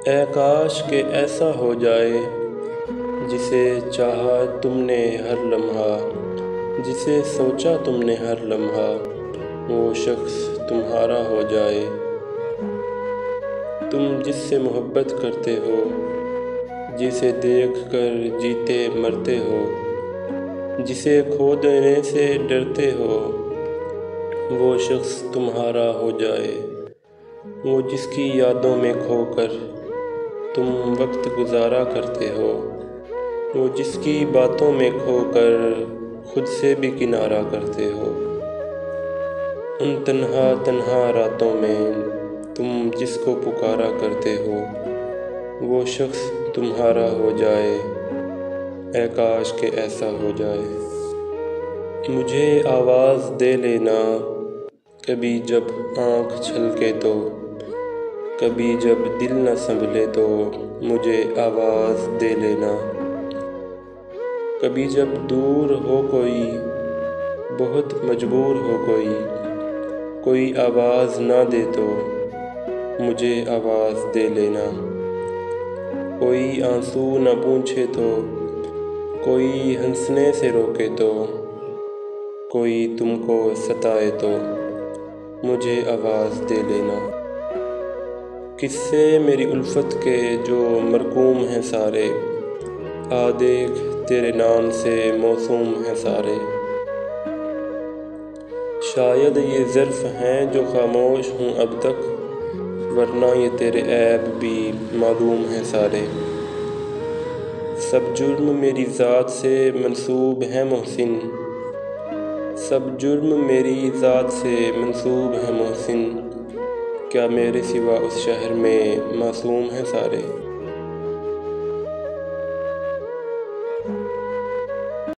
ऐ काश के ऐसा हो जाए जिसे चाहा तुमने हर लम्हा, जिसे सोचा तुमने हर लम्हा, वो शख्स तुम्हारा हो जाए। तुम जिससे मोहब्बत करते हो, जिसे देख कर जीते मरते हो, जिसे खो देने से डरते हो, वो शख्स तुम्हारा हो जाए। वो जिसकी यादों में खोकर तुम वक्त गुजारा करते हो, वो जिसकी बातों में खोकर खुद से भी किनारा करते हो। उन तन्हा तन्हा रातों में तुम जिसको पुकारा करते हो, वो शख्स तुम्हारा हो जाए। ऐ काश के ऐसा हो जाए। मुझे आवाज़ दे लेना कभी जब आँख छलके तो, कभी जब दिल न संभले तो मुझे आवाज़ दे लेना। कभी जब दूर हो कोई, बहुत मजबूर हो कोई आवाज़ ना दे तो मुझे आवाज़ दे लेना। कोई आंसू न पूछे तो, कोई हंसने से रोके तो, कोई तुमको सताए तो मुझे आवाज़ दे लेना। किस्से मेरी उल्फत के जो मरकूम हैं सारे, आ देख तेरे नाम से मौसूम हैं सारे। शायद ये ज़र्फ़ हैं जो खामोश हूँ अब तक, वरना ये तेरे ऐब भी मालूम हैं सारे। सब जुर्म मेरी ज़ात से मंसूब हैं मोहसिन, सब जुर्म मेरी ज़ात से मंसूब हैं मोहसिन। क्या मेरे सिवा उस शहर में मासूम हैं सारे।